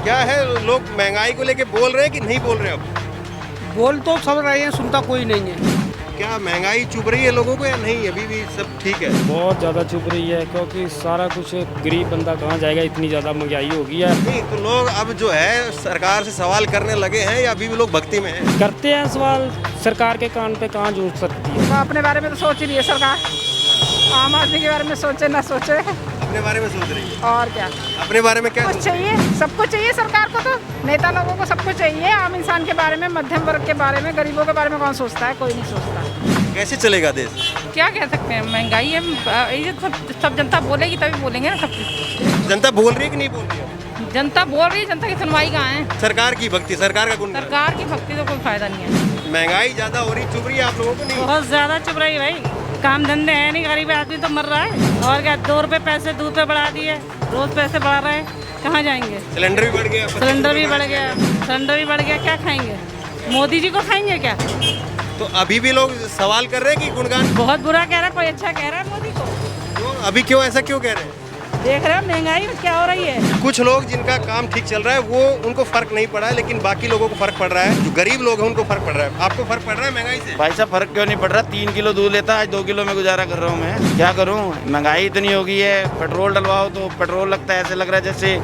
क्या है, लोग महंगाई को लेके बोल रहे हैं कि नहीं बोल रहे अब? बोल तो सब रहे हैं, सुनता कोई नहीं है। क्या महंगाई चुभ रही है लोगों को या नहीं, अभी भी सब ठीक है? बहुत ज़्यादा चुभ रही है, क्योंकि सारा कुछ गरीब बंदा कहाँ जाएगा, इतनी ज़्यादा महंगाई हो गई है। नहीं तो लोग अब जो है सरकार से सवाल करने लगे हैं या अभी भी लोग भक्ति में हैं? करते हैं सवाल, सरकार के कान पे कहाँ जुड़ सकती है। तो अपने बारे में तो सोच ही रही है सरकार, आम आदमी के बारे में सोचे ना सोचे। अपने बारे में सोच रही है? और क्या, अपने बारे में क्या कुछ सोच रही है? चाहिए, सबको चाहिए सरकार को, तो नेता लोगों को सबको चाहिए। आम इंसान के बारे में, मध्यम वर्ग के बारे में, गरीबों के बारे में कौन सोचता है? कोई नहीं सोचता। कैसे चलेगा देश? क्या कह सकते हैं, महंगाई है, ये सब जनता बोलेगी तभी बोलेंगे ना सब कुछ। जनता बोल रही है कि नहीं बोल रही है? जनता बोल रही है, जनता की सुनवाई कहाँ है? सरकार की भक्ति, सरकार का गुणगान। सरकार की भक्ति तो कोई फायदा नहीं है। महंगाई ज्यादा हो रही, चुभ रही है आप लोगों को नहीं? बहुत ज्यादा चुभ रही है भाई, काम धंधे है नहीं, गरीब आदमी तो मर रहा है। और क्या, 2 रुपए पैसे दूध पे बढ़ा दिए, रोज पैसे बढ़ा रहे हैं, कहाँ जाएंगे? सिलेंडर भी बढ़ गया, सिलेंडर भी बढ़ गया, सिलेंडर भी बढ़ गया, क्या खाएंगे? मोदी जी को खाएंगे क्या? तो अभी भी लोग सवाल कर रहे हैं कि गुणगान? बहुत बुरा कह रहा है, कोई अच्छा कह रहा है मोदी को? क्यों अभी, क्यों ऐसा क्यों कह रहे हैं? देख रहे हो महंगाई क्या हो रही है। कुछ लोग जिनका काम ठीक चल रहा है वो, उनको फर्क नहीं पड़ा है, लेकिन बाकी लोगों को फर्क पड़ रहा है। जो गरीब लोग हैं उनको फर्क पड़ रहा है। आपको फर्क पड़ रहा है महंगाई से? भाई साहब फर्क क्यों नहीं पड़ रहा? 3 किलो दूध लेता आज 2 किलो में गुजारा कर रहा हूँ मैं। क्या करूँ, महंगाई इतनी हो गई है। पेट्रोल डलवाओ तो पेट्रोल लगता है, ऐसे लग रहा है जैसे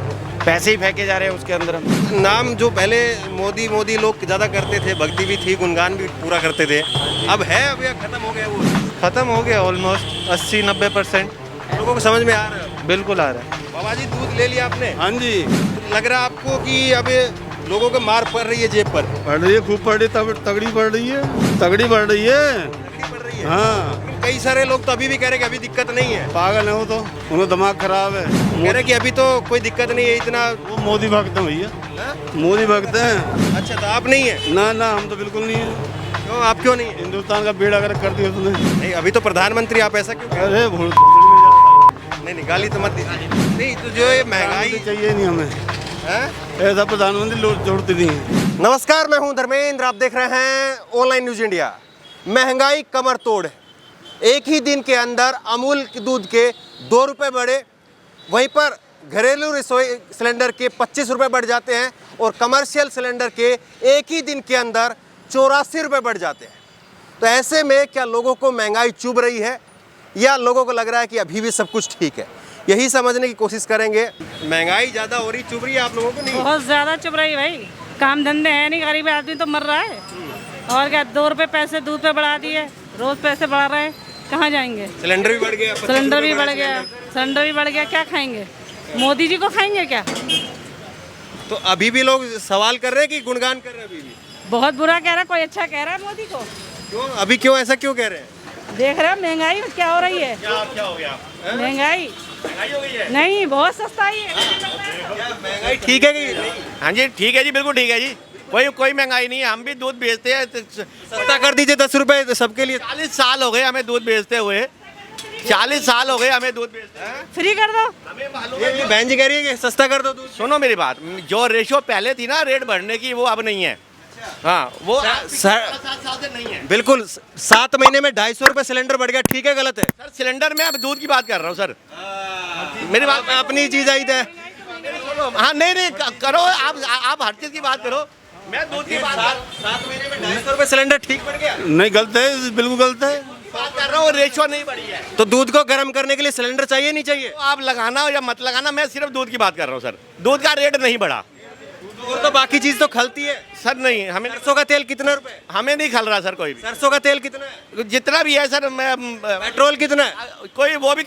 पैसे ही फेंके जा रहे हैं उसके अंदर। नाम जो पहले मोदी मोदी लोग ज्यादा करते थे, भक्ति भी थी, गुणगान भी पूरा करते थे, अब है, अब या खत्म हो गया? वो खत्म हो गया ऑलमोस्ट 80-90%। लोगों को समझ में आ रहा है? बिल्कुल आ रहा है। बाबा जी दूध ले लिया आपने? हाँ जी। लग रहा है आपको कि अब ये लोगों को मार पड़ रही है जेब पर? बढ़ रही है, खूब बढ़ रही है, तगड़ी बढ़ रही है, तगड़ी बढ़ रही है। तकलीफ पड़ रही है? हाँ, कई सारे लोग तो अभी भी कह रहे हैं कि अभी दिक्कत नहीं है। पागल है वो तो, उन्हें दिमाग खराब है। कह रहे हैं कि अभी तो कोई दिक्कत नहीं है इतना। वो मोदी भक्त हैं भैया, हाँ? मोदी भक्त हैं। अच्छा, तो आप नहीं है? ना ना, हम तो बिल्कुल नहीं है। क्यों, आप क्यों नहीं है? हिंदुस्तान का बेड़ा गर्क कर दिया उसने। नहीं, अभी तो प्रधानमंत्री, आप ऐसा क्यों? अरे नहीं, गाली तो मत दीजिए। नहीं तो जो ये महंगाई चाहिए नहीं हमें, है? ऐसा प्रधानमंत्री लोग जोड़ते नहीं है। नमस्कार, मैं हूं धर्मेंद्र, आप देख रहे हैं ऑनलाइन न्यूज इंडिया। महंगाई कमर तोड़ है। एक ही दिन के अंदर अमूल के दूध के 2 रुपये बढ़े, वहीं पर घरेलू रसोई सिलेंडर के 25 रुपये बढ़ जाते हैं और कमर्शियल सिलेंडर के एक ही दिन के अंदर 84 रुपये बढ़ जाते हैं। तो ऐसे में क्या लोगों को महंगाई चुभ रही है या लोगों को लग रहा है कि अभी भी सब कुछ ठीक है? यही समझने की कोशिश करेंगे। महंगाई ज़्यादा हो रही, चुभ रही है आप लोगों को नहीं? बहुत ज्यादा चुभ रही है भाई, काम धंधे है नहीं, गरीब आदमी तो मर रहा है। और क्या, 2 रुपए पैसे दूध पे बढ़ा दिए, रोज पैसे बढ़ा रहे हैं, कहाँ जाएंगे? सिलेंडर भी बढ़ गया, सिलेंडर भी बढ़ गया, सिलेंडर भी बढ़ गया, क्या खाएंगे? मोदी जी को खाएंगे क्या? तो अभी भी लोग सवाल कर रहे हैं कि गुणगान कर रहे हैं अभी भी? बहुत बुरा कह रहा है, कोई अच्छा कह रहा है मोदी को? क्यों अभी, क्यों ऐसा क्यों कह रहे हैं? देख रहे हो महंगाई क्या हो रही है। क्या हो गया? महंगाई हो गई है? नहीं, बहुत सस्ता ही है। क्या महंगाई ठीक है कि नहीं? हाँ जी ठीक है जी, बिल्कुल ठीक है जी। कोई महंगाई नहीं है, हम भी दूध बेचते हैं। सस्ता कर दीजिए 10 रुपए सबके लिए। 40 साल हो गए हमें दूध बेचते हुए, 40 साल हो गए हमें दूध बेचते हैं। फ्री कर दो। हमें मालूम ये है। बहन जी कह रही है कि सस्ता कर दो दूध। सुनो मेरी बात, जो रेशो पहले थी ना रेट बढ़ने की, वो अब नहीं है। हाँ, वो सर 7 साल से नहीं है। बिल्कुल, 7 महीने में 250 रुपए सिलेंडर बढ़ गया, ठीक है गलत है? सर सिलेंडर में अब दूध की बात कर रहा हूँ सर। मेरी बात अपनी चीज आई है। हाँ नहीं करो, आप हर चीज की बात करो, मैं दूध की बात 7 महीने में 250 रुपए सिलेंडर ठीक बढ़ गया? नहीं, गलत है, बिल्कुल गलत है। बात कर रहा हूँ, रेशो नहीं बढ़ी है। तो दूध को गर्म करने के लिए सिलेंडर चाहिए नहीं चाहिए? तो आप लगाना हो या मत लगाना, मैं सिर्फ दूध की बात कर रहा हूँ सर। दूध का रेट नहीं बढ़ा। और तो बाकी चीज तो खलती है। सर नहीं, हमें सरसों का तेल कितना रुपए? हमें नहीं खल रहा सर कोई भी। सरसों का तेल कितना है? जितना भी है सर, मैं पेट्रोल कितना है? कोई वो भी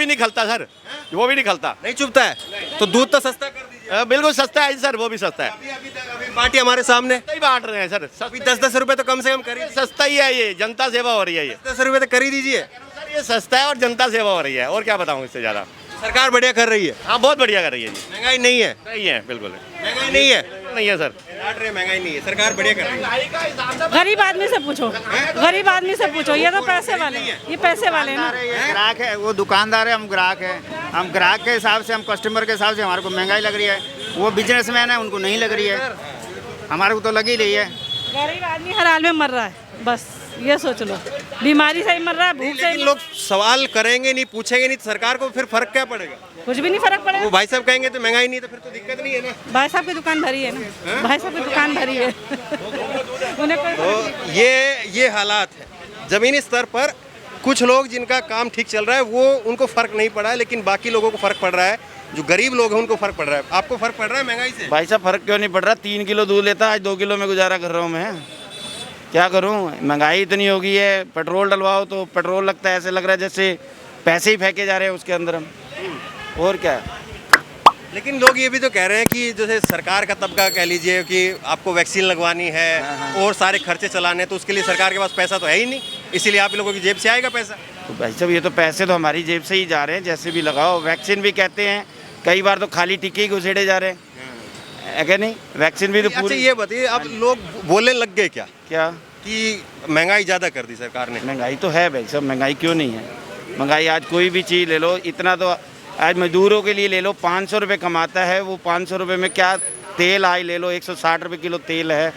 नहीं खलता सर, वो भी नहीं खलता। नहीं चुभता है? तो दूध तो सस्ता कर दीजिए। बिल्कुल सस्ता है सर, वो भी सस्ता है। अभी बाटी हमारे सामने सही बांट रहे हैं सर, अभी 10-10 रुपए तो कम से कम करिए। सस्ता ही है ये, जनता सेवा हो रही है ये। 10 रुपए तो कर ही दीजिए। सर ये सस्ता है और जनता सेवा हो रही है, और क्या बताऊँ इससे ज़्यादा। सरकार बढ़िया कर रही है। हाँ बहुत बढ़िया कर रही है जी। महंगाई नहीं है? सही है, बिल्कुल महंगाई नहीं है? नहीं है सर। डांट रहे महंगाई नहीं है, सरकार बढ़िया कर रही है। गरीब आदमी से पूछो, गरीब आदमी से पूछो, ये तो पैसे वाले, ये पैसे वाले हैं ना। ग्राहक है, वो दुकानदार है, हम ग्राहक है। हम ग्राहक के हिसाब से, हम कस्टमर के हिसाब से हमारे को महंगाई लग रही है। वो बिजनेसमैन है, उनको नहीं लग रही है, हमारे को तो लग ही रही है। गरीब आदमी हर हाल में मर रहा है, बस ये सोच लो। बीमारी से ही मर रहा है, भूख से लेकिन ही लोग सवाल करेंगे नहीं, पूछेंगे नहीं, तो सरकार को फिर फर्क क्या पड़ेगा? कुछ भी नहीं फर्क वो पड़ेगा। भाई साहब कहेंगे तो महंगाई नहीं, तो फिर तो दिक्कत नहीं है ना। भाई साहब की दुकान भरी है ना, भाई साहब की दुकान भरी है। उन्हें कोई तो ये हालात है जमीनी स्तर पर। कुछ लोग जिनका काम ठीक चल रहा है वो उनको फर्क नहीं पड़ा है, लेकिन बाकी लोगों को फर्क पड़ रहा है। जो गरीब लोग हैं उनको फर्क पड़ रहा है। आपको फर्क पड़ रहा है महंगाई से? भाई साहब फर्क क्यों नहीं पड़ रहा? 3 किलो दूध लेता आज 2 किलो में गुजारा कर रहा हूँ मैं। क्या करूँ, महंगाई इतनी हो गई है। पेट्रोल डलवाओ तो पेट्रोल लगता है, ऐसे लग रहा है जैसे पैसे ही फेंके जा रहे हैं उसके अंदर हम। और क्या। लेकिन लोग ये भी तो कह रहे हैं कि जैसे सरकार का तबका कह लीजिए कि आपको वैक्सीन लगवानी है और सारे खर्चे चलाने, तो उसके लिए सरकार के पास पैसा तो है ही नहीं, इसीलिए आप लोगों की जेब से आएगा पैसा। तो भाई साहब ये तो पैसे तो हमारी जेब से ही जा रहे हैं, जैसे भी लगाओ। वैक्सीन भी कहते हैं, कई बार तो खाली टीके ही घुसेड़े जा रहे हैं, है क्या नहीं? वैक्सीन भी तो अच्छा पूरी। ये बताइए, अब लोग बोलने लग गए क्या क्या कि महंगाई ज़्यादा कर दी सरकार ने? महंगाई तो है भाई साहब, महंगाई क्यों नहीं है? महंगाई आज कोई भी चीज़ ले लो, इतना तो आज मजदूरों के लिए ले लो, 500 रुपये कमाता है वो, 500 रुपये में क्या तेल आज ले लो, 160 रुपये किलो तेल है।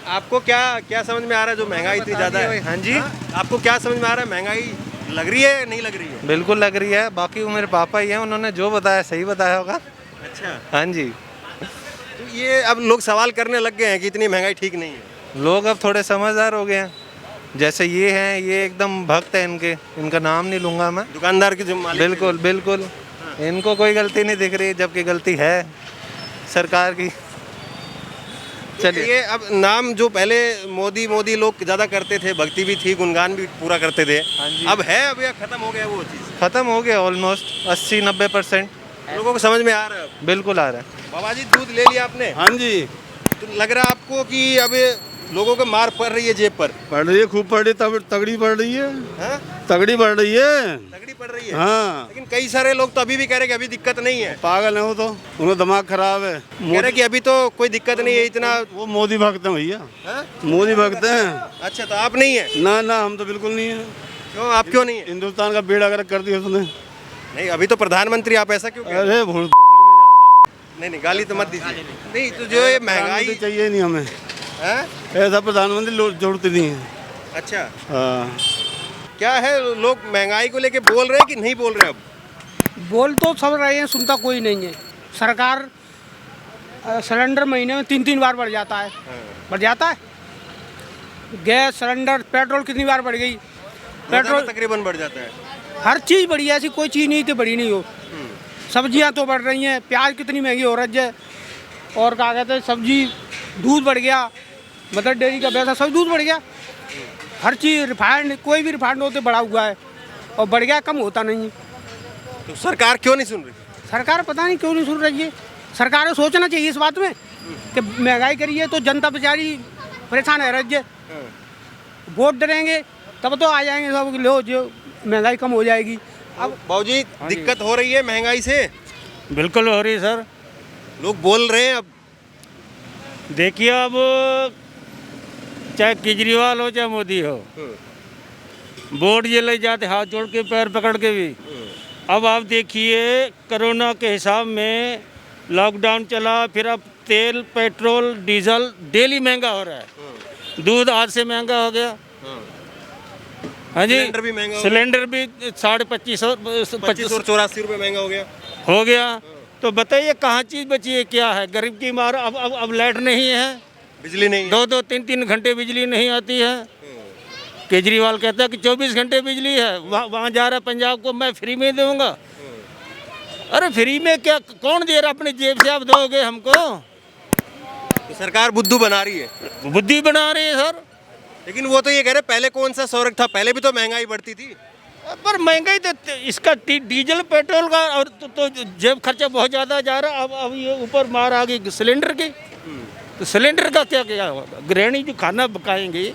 आपको क्या समझ में आ रहा है जो महंगाई इतनी ज़्यादा है? हाँ जी, आपको क्या समझ में आ रहा है, महंगाई लग रही है नहीं लग रही है? बिल्कुल लग रही है। बाकी वो मेरे पापा ही हैं, उन्होंने जो बताया सही बताया होगा। अच्छा, हाँ जी, तो ये अब लोग सवाल करने लग गए हैं कि इतनी महंगाई ठीक नहीं है। लोग अब थोड़े समझदार हो गए हैं। जैसे ये हैं, ये एकदम भक्त है इनके, इनका नाम नहीं लूँगा मैं। दुकानदार की जो मालिक है। बिल्कुल बिल्कुल, इनको कोई गलती नहीं दिख रही, जबकि गलती है सरकार की। चलिए, ये अब नाम जो पहले मोदी लोग ज़्यादा करते थे, भक्ति भी थी, गुणगान भी पूरा करते थे, अब है अब या खत्म हो गया वो चीज़? ख़त्म हो गया ऑलमोस्ट 80-90%। लोगों को समझ में आ रहा है अब? बिल्कुल आ रहा है। बाबा जी दूध ले लिया आपने? हाँ जी, तो लग रहा है आपको कि अब ये लोगों को मार पड़ रही है जेब पर? पड़ रही है, खूब पड़ रही है, तगड़ी पड़ रही है, हाँ? तगड़ी पड़ रही है। तगड़ी पड़ रही है। हाँ, लेकिन कई सारे लोग तो अभी भी कह रहे हैं कि अभी दिक्कत नहीं है। पागल है वो तो, उनका दिमाग खराब है। कह रहे हैं कि अभी तो कोई दिक्कत नहीं है इतना। वो मोदी भक्त हैं भैया, हाँ? मोदी भक्त हैं। अच्छा, तो आप नहीं है? ना ना, हम तो बिल्कुल नहीं है। क्यों, आप क्यों नहीं है? हिंदुस्तान का बेड़ा गर्क कर दिया उसने। नहीं, अभी तो प्रधानमंत्री, आप ऐसा क्यों कह रहे हैं? अरे भूल भोसड़ी में जा नहीं, गाली तो मत दीजिए। नहीं, तो जो ये महंगाई प्रधानमंत्री चाहिए नहीं हमें, है? ऐसा प्रधानमंत्री जरूरत नहीं है। अच्छा, हाँ, क्या है, लोग महंगाई को लेके बोल रहे हैं कि नहीं बोल रहे? अब बोल तो सब रहे हैं, सुनता कोई नहीं है। सरकार सिलेंडर महीने में 3-3 बार बढ़ जाता है, बढ़ जाता है। गैस सिलेंडर, पेट्रोल कितनी बार बढ़ गई? पेट्रोल तकरीबन बढ़ जाता है। हर चीज़ बढ़ी है, ऐसी कोई चीज़ नहीं कि बढ़ी नहीं हो। सब्जियां तो बढ़ रही हैं, प्याज कितनी महंगी हो रही है, और क्या कहते हैं सब्जी, दूध बढ़ गया, मदर डेयरी का पैसा, सब दूध बढ़ गया। हर चीज़ रिफाइंड, कोई भी रिफाइंड होते बढ़ा हुआ है, और बढ़ गया, कम होता नहीं है। तो सरकार क्यों नहीं सुन रही? सरकार पता नहीं क्यों नहीं सुन रही है। सरकार को सोचना चाहिए इस बात में कि महंगाई करी है तो जनता बेचारी परेशान है रही है। वोट डरेंगे तब तो आ जाएंगे सब, लो जो महंगाई कम हो जाएगी। अब बाबूजी दिक्कत हो रही है महंगाई से? बिल्कुल हो रही है सर। लोग बोल रहे हैं अब। देखिए, अब चाहे केजरीवाल हो चाहे मोदी हो, वोट ये ले जाते हाथ जोड़ के, पैर पकड़ के भी। अब आप देखिए, कोरोना के हिसाब में लॉकडाउन चला, फिर अब तेल, पेट्रोल, डीजल डेली महंगा हो रहा है। दूध आज से महंगा हो गया। हाँ जी, सिलेंडर भी महंगा हो सिलेंडर भी 2500 25 और 84 रुपये महंगा हो गया। हो गया। तो बताइए कहाँ चीज़ बची है, क्या है? गरीब की मार। अब लाइट नहीं है, बिजली नहीं है। 2-2, 3-3 घंटे बिजली नहीं आती है। केजरीवाल कहता है कि 24 घंटे बिजली है, वहाँ जा रहा है पंजाब को, मैं फ्री में दूंगा। अरे फ्री में क्या, कौन दे रहा? अपनी जेब से आप दोगे हमको? तो सरकार बुद्धू बना रही है, बुद्धि बना रही है सर। लेकिन वो तो ये कह रहे पहले कौन सा स्वर्ग था, पहले भी तो महंगाई बढ़ती थी। पर महंगाई तो इसका डीजल पेट्रोल का, और तो जेब खर्चा बहुत ज़्यादा जा रहा। अब ये ऊपर मार आ गई सिलेंडर की, तो सिलेंडर का क्या होगा? गृहिणी जो खाना पकाएंगे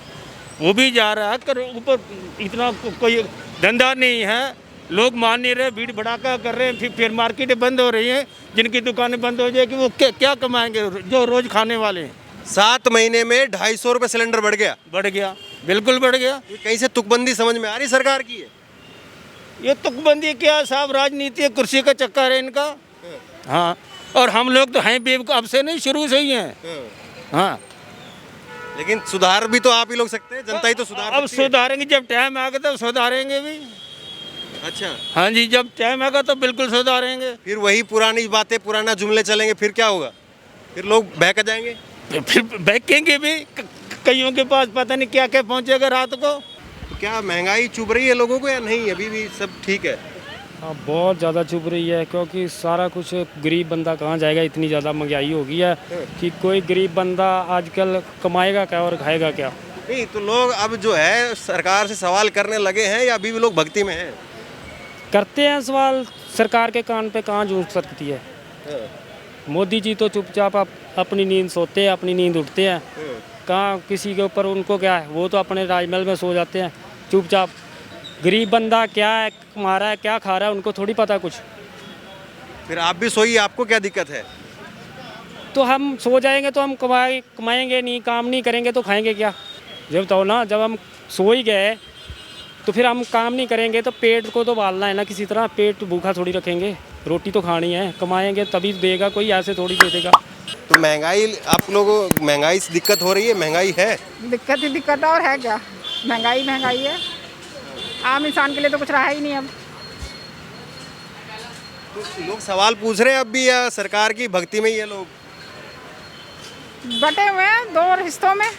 वो भी जा रहा है, कर ऊपर इतना कोई धंधा नहीं है, लोग मान नहीं रहे, भीड़ भड़ाका कर रहे हैं। फिर मार्केटें बंद हो रही हैं, जिनकी दुकानें बंद हो जाएगी वो क्या कमाएंगे जो रोज़ खाने वाले हैं। 7 महीने में 250 रुपये सिलेंडर बढ़ गया। बढ़ गया, बिल्कुल बढ़ गया। ये कहीं से तुकबंदी समझ में आ रही सरकार की है? ये तुकबंदी क्या साहब, राजनीति है, कुर्सी का चक्कर है इनका। हाँ, और हम लोग तो हैं बेवकूफ़, अब से नहीं, शुरू से ही हैं। हाँ, लेकिन सुधार भी तो आप ही लोग सकते हैं, जनता ही तो सुधार अब सकती है। सुधारेंगे, जब टाइम आएगा तो सुधारेंगे भी। अच्छा, हाँ जी, जब टाइम आएगा तो बिल्कुल सुधारेंगे। फिर वही पुरानी बातें, पुराना जुमले चलेंगे, फिर क्या होगा? फिर लोग बहक जाएंगे। फिर बैकेंगे भी, कईयों के पास पता नहीं क्या क्या पहुंचेगा रात को। तो क्या महंगाई चुभ रही है लोगों को या नहीं? अभी भी सब ठीक है? हाँ, बहुत ज़्यादा चुभ रही है, क्योंकि सारा कुछ गरीब बंदा कहाँ जाएगा, इतनी ज़्यादा महंगाई हो गई है कि कोई गरीब बंदा आजकल कमाएगा क्या और खाएगा क्या। नहीं, तो लोग अब जो है सरकार से सवाल करने लगे हैं या अभी भी लोग भक्ति में हैं? करते हैं सवाल, सरकार के कान पे कहाँ जूझ सकती है। मोदी जी तो चुपचाप अपनी नींद सोते हैं, अपनी नींद उठते हैं, कहाँ किसी के ऊपर उनको क्या है, वो तो अपने राजमहल में सो जाते हैं चुपचाप। गरीब बंदा क्या है, कमा रहा है, क्या खा रहा है, उनको थोड़ी पता कुछ। फिर आप भी सोइए, आपको क्या दिक्कत है? तो हम सो जाएंगे तो हम कमाएंगे नहीं, काम नहीं करेंगे तो खाएंगे क्या? जब तो ना, जब हम सो ही गए तो फिर हम काम नहीं करेंगे तो पेट को तो पालना है ना किसी तरह, पेट भूखा थोड़ी रखेंगे, रोटी तो खानी है, कमाएंगे तभी देगा कोई, ऐसे थोड़ी दे देगा। तो महंगाई, आप लोगों को महंगाई से दिक्कत हो रही है? महंगाई है, दिक्कत ही दिक्कत है, और है क्या? महंगाई महंगाई है, आम इंसान के लिए तो कुछ रहा ही नहीं अब। तो लोग सवाल पूछ रहे हैं अब भी या सरकार की भक्ति में ही है लोग? बटे हुए हैं दो हिस्सों में,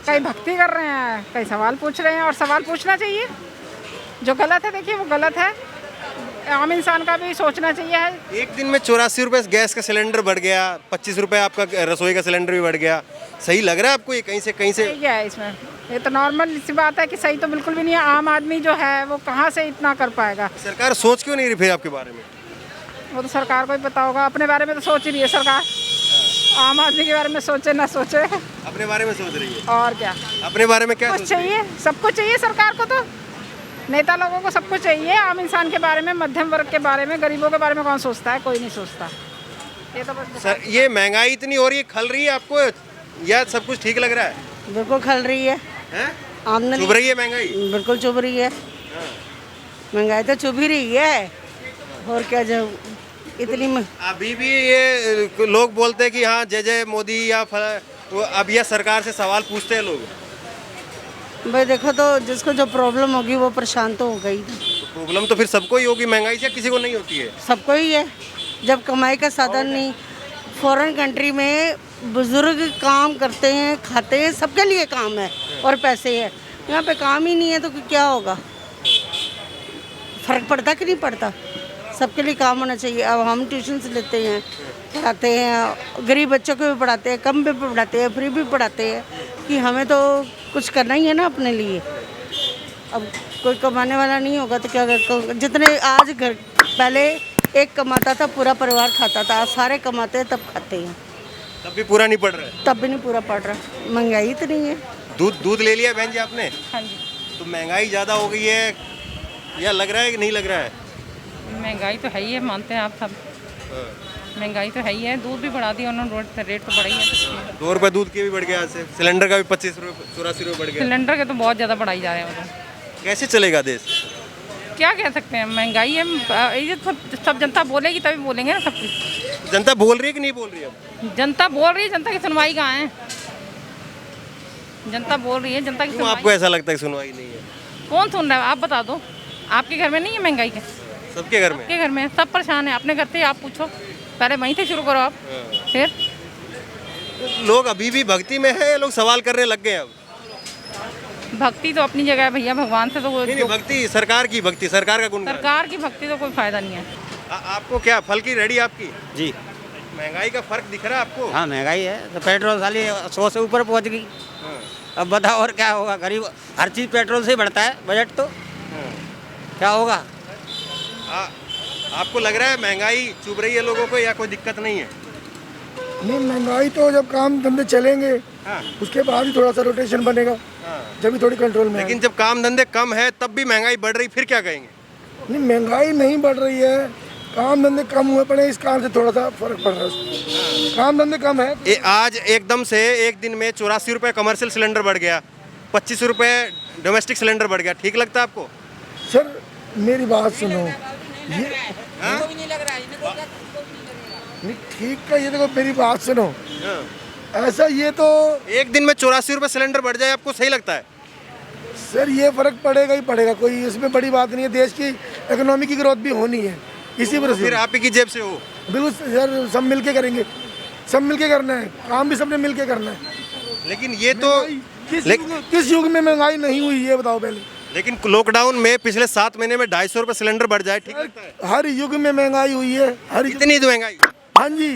कई भक्ति कर रहे हैं, कई सवाल पूछ रहे हैं, और सवाल पूछना चाहिए। जो गलत है देखिए वो गलत है, आम इंसान का भी सोचना चाहिए है। एक दिन में 84 रुपये गैस का सिलेंडर बढ़ गया, 25 रुपये आपका रसोई का सिलेंडर भी बढ़ गया। सही लग रहा है आपको ये? कहीं से सही क्या है इसमें? ये तो नॉर्मल सी बात है कि सही तो बिल्कुल भी नहीं है। आम आदमी जो है वो कहाँ से इतना कर पाएगा? सरकार सोच क्यों नहीं रही फिर आपके बारे में? वो तो सरकार को ही पता होगा, अपने बारे में तो सोच ही रही है सरकार। आम आदमी के बारे में सोचे ना सोचे, अपने बारे में सोच रही है। और क्या? अपने बारे में क्या कुछ सोच रही है? चाहिए, सब कुछ चाहिए सरकार को, तो नेता लोगों को सब कुछ चाहिए। आम इंसान के बारे में, मध्यम वर्ग के बारे में, गरीबों के बारे में कौन सोचता है? कोई नहीं सोचता। ये तो बस सर, ये महंगाई इतनी हो रही है, खल रही है आपको या सब कुछ ठीक लग रहा है? बिल्कुल खल रही है, आमदनी चुभ रही है महंगाई? बिल्कुल चुभ रही है, महंगाई तो चुभ ही रही है, और क्या। जब इतनी अभी भी ये लोग बोलते हैं कि हाँ जय जय मोदी या अब यह सरकार से सवाल पूछते हैं लोग। भाई देखो, तो जिसको जो प्रॉब्लम होगी वो परेशान तो हो गई। प्रॉब्लम तो फिर सबको ही होगी, महंगाई से किसी को नहीं होती है? सबको ही है, जब कमाई का साधन नहीं। फॉरेन कंट्री में बुजुर्ग काम करते हैं, खाते हैं, सबके लिए काम है और पैसे है। यहाँ पे काम ही नहीं है तो क्या होगा? फर्क पड़ता कि नहीं पड़ता? सबके लिए काम होना चाहिए। अब हम ट्यूशन से लेते हैं, पढ़ाते हैं, गरीब बच्चों को भी पढ़ाते हैं, कम भी पढ़ाते हैं, फ्री भी पढ़ाते हैं, कि हमें तो कुछ करना ही है ना अपने लिए। अब कोई कमाने वाला नहीं होगा तो क्या? जितने आज घर, पहले एक कमाता था पूरा परिवार खाता था, आज सारे कमाते हैं तब खाते हैं, तब भी पूरा नहीं पड़ रहा है? तब भी नहीं पूरा पड़ रहा, महंगाई इतनी है। दूध ले लिया बहन जी आपने? हाँ जी। तो महंगाई ज़्यादा हो गई है या लग रहा है कि नहीं लग रहा है? महंगाई तो है ही है, मानते हैं आप सब। महंगाई तो है ही है, दूध भी बढ़ा दिया उन्होंने, रेट तो बढ़ा ही है। 2 रुपये दूध के भी बढ़ गया आज से, सिलेंडर का भी 25 रुपये 84 रुपये बढ़ गया। सिलेंडर के तो बहुत ज़्यादा बढ़ाई जा रहे हैं वो। कैसे चलेगा देश? क्या कह सकते हैं, महंगाई है, ये सब जनता बोलेगी तभी बोलेंगे ना सब कुछ। जनता बोल रही है कि नहीं बोल रही है? अब जनता बोल रही है, जनता की सुनवाई कहाँ है? जनता बोल रही है, जनता की क्यों आपको सुनवाई ऐसा लगता है कि सुनवाई नहीं है? कौन सुन रहा है? आप बता दो, आपके घर में नहीं है महंगाई के? सबके घर में? आपके घर में सब परेशान है, अपने घर से आप पूछो, पहले वहीं से शुरू करो आप, फिर। लोग अभी भी भक्ति में है, लोग सवाल करने लग गए अब? भक्ति तो अपनी जगह है भैया, भगवान से तो वो नहीं, भक्ति सरकार की, भक्ति सरकार का गुणगान। सरकार की भक्ति तो कोई फायदा नहीं है। आपको क्या फल की रेडी आपकी? जी। महंगाई का फर्क दिख रहा है आपको? हाँ, महंगाई है तो पेट्रोल साली 100 से ऊपर पहुंच गई। अब बताओ और क्या होगा? गरीब हर चीज़ पेट्रोल से ही बढ़ता है, बजट तो क्या होगा? आपको लग रहा है महंगाई चुभ रही है लोगों को या कोई दिक्कत नहीं है? नहीं, महंगाई तो जब काम धंधे चलेंगे उसके बाद ही थोड़ा सा रोटेशन बनेगा, जब भी थोड़ी कंट्रोल में। लेकिन जब काम धंधे कम है तब भी महंगाई बढ़ रही, फिर क्या कहेंगे? नहीं, महंगाई नहीं बढ़ रही है, काम धंधे कम हुए पड़े, इस कारण से थोड़ा सा फर्क पड़ रहा है। काम धंधे कम है। आज एकदम से एक दिन में 84 रुपये कमर्शियल सिलेंडर बढ़ गया, 25 रुपये डोमेस्टिक सिलेंडर बढ़ गया, ठीक लगता है आपको? सर मेरी बात सुनो, ये नहीं ठीक का, ये देखो मेरी बात सुनो, ऐसा ये तो एक दिन में 84 रुपये सिलेंडर बढ़ जाए, आपको सही लगता है? सर ये फर्क पड़ेगा ही पड़ेगा, कोई इसमें बड़ी बात नहीं है। देश की इकोनॉमी की ग्रोथ भी होनी है, इसी वजह फिर से। आप ही की जेब से हो। बिल्कुल सर, सब मिल के करेंगे, सब मिल के करना है, काम भी सबने मिल के करना है। लेकिन ये तो किस युग में महंगाई नहीं हुई ये बताओ पहले। लेकिन लॉकडाउन में पिछले 7 महीने में 250 रुपये सिलेंडर बढ़ जाए, ठीक लगता है? हर युग में महंगाई हुई है, हर इतनी महंगाई? हाँ जी,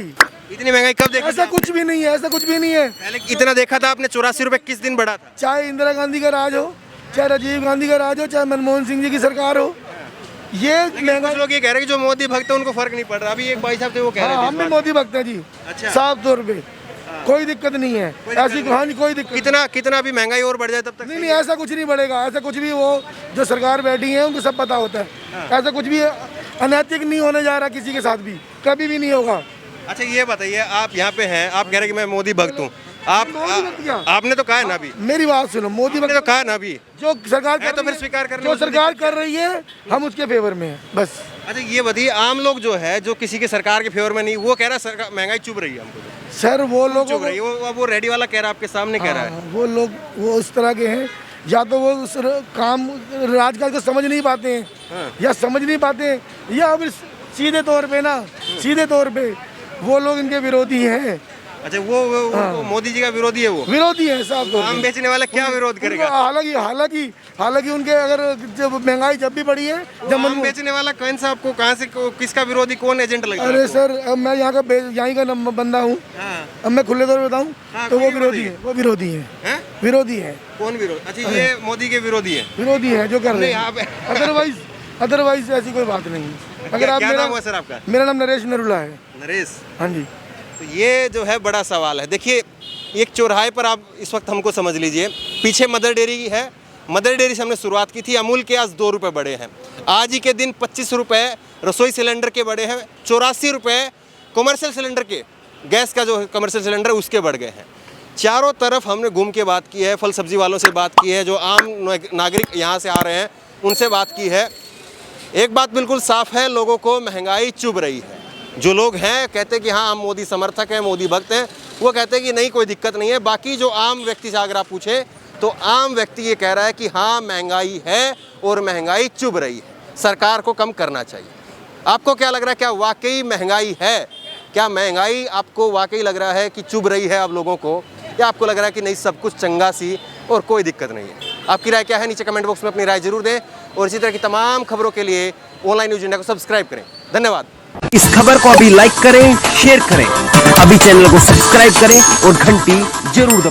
इतनी महंगाई कब देखा? ऐसा कुछ भी नहीं है, ऐसा कुछ भी नहीं है। पहले इतना देखा था आपने? 84 रुपये किस दिन बढ़ा था? चाहे इंदिरा गांधी का राज हो, चाहे राजीव गांधी का राज हो, चाहे मनमोहन सिंह जी की सरकार हो, ये कुछ लोग ये कह रहे हैं कि जो मोदी भक्त है उनको फर्क नहीं पड़ रहा। अभी एक भाई साहब थे वो कह रहे थे हम भी मोदी भक्त हैं जी। अच्छा। साफ तौर पे कोई दिक्कत नहीं है ऐसी। हाँ जी, कोई दिक्कत कितना अभी महंगाई और बढ़ जाए तब तक? नहीं, ऐसा कुछ नहीं बढ़ेगा, ऐसा कुछ भी। वो जो सरकार बैठी है उनको सब पता होता है, ऐसा कुछ भी अनैतिक नहीं होने जा रहा किसी के साथ भी, कभी भी नहीं होगा। अच्छा ये बताइए, आप यहाँ पे हैं, आप कह रहे हैं कि मैं मोदी भक्त हूँ, आपने तो कहा है ना अभी। मेरी बात सुनो, मोदी ने तो कहा ना अभी, जो सरकार कर तो फिर स्वीकार करने जो सरकार कर रही है हम उसके फेवर में हैं बस। अच्छा ये बताइए, आम लोग जो है, जो किसी के सरकार के फेवर में नहीं, वो कह रहा है सरकार महंगाई चुभ रही है हमको। सर वो लोग चुभ रही है, वो रेडी वाला कह रहा है, आपके सामने कह रहा है। वो लोग वो उस तरह के हैं, या तो वो उस काम राजकाज को समझ नहीं पाते हैं, या समझ नहीं पाते हैं, या फिर सीधे तौर पे ना, सीधे तौर पे वो लोग इनके विरोधी हैं। अच्छा वो मोदी जी का विरोधी है? वो विरोधी है साहब। आम बेचने वाला क्या विरोध करेगा? हालांकि उनके अगर जब महंगाई जब भी बढ़ी है, जब आम बेचने वाला कौन सा, आपको कहाँ से किसका विरोधी, कौन एजेंट लगता है? अरे सर, अब मैं यहाँ का बंदा हूँ, अब मैं खुले तौर पे बताऊँ तो वो विरोधी है, वो विरोधी है, विरोधी है। कौन विरोधी? अच्छा ये मोदी के विरोधी है? विरोधी है जो कर रहे हैं, अदरवाइज ऐसी कोई बात नहीं। अगर आप मेरा नाम नरेश नरूला है। नरेश? हाँ जी। तो ये जो है बड़ा सवाल है। देखिए एक चौराहे पर आप इस वक्त हमको समझ लीजिए, पीछे मदर डेयरी है, मदर डेयरी से हमने शुरुआत की थी। अमूल के आज 2 रुपये बढ़े हैं, आज ही के दिन 25 रुपये रसोई सिलेंडर के बढ़े हैं, 84 रुपये कमर्शियल सिलेंडर के, गैस का जो कमर्शियल सिलेंडर उसके बढ़ गए हैं। चारों तरफ हमने घूम के बात की है, फल सब्जी वालों से बात की है, जो आम नागरिक यहाँ से आ रहे हैं उनसे बात की है। एक बात बिल्कुल साफ है, लोगों को महंगाई चुभ रही है। जो लोग हैं कहते हैं कि हाँ हम मोदी समर्थक हैं, मोदी भक्त हैं, वो कहते हैं कि नहीं कोई दिक्कत नहीं है। बाकी जो आम व्यक्ति से अगर आप पूछें तो आम व्यक्ति ये कह रहा है कि हाँ महंगाई है और महंगाई चुभ रही है, सरकार को कम करना चाहिए। आपको क्या लग रहा है, क्या वाकई महंगाई है? क्या महंगाई आपको वाकई लग रहा है कि चुभ रही है आप लोगों को, या आपको लग रहा है कि नहीं सब कुछ चंगा सी और कोई दिक्कत नहीं है? आपकी राय क्या है? नीचे कमेंट बॉक्स में अपनी राय जरूर दें, और इसी तरह की तमाम खबरों के लिए ऑनलाइन न्यूज़ इंडिया को सब्सक्राइब करें। धन्यवाद। इस खबर को अभी लाइक करें, शेयर करें, अभी चैनल को सब्सक्राइब करें और घंटी जरूर दबाएं।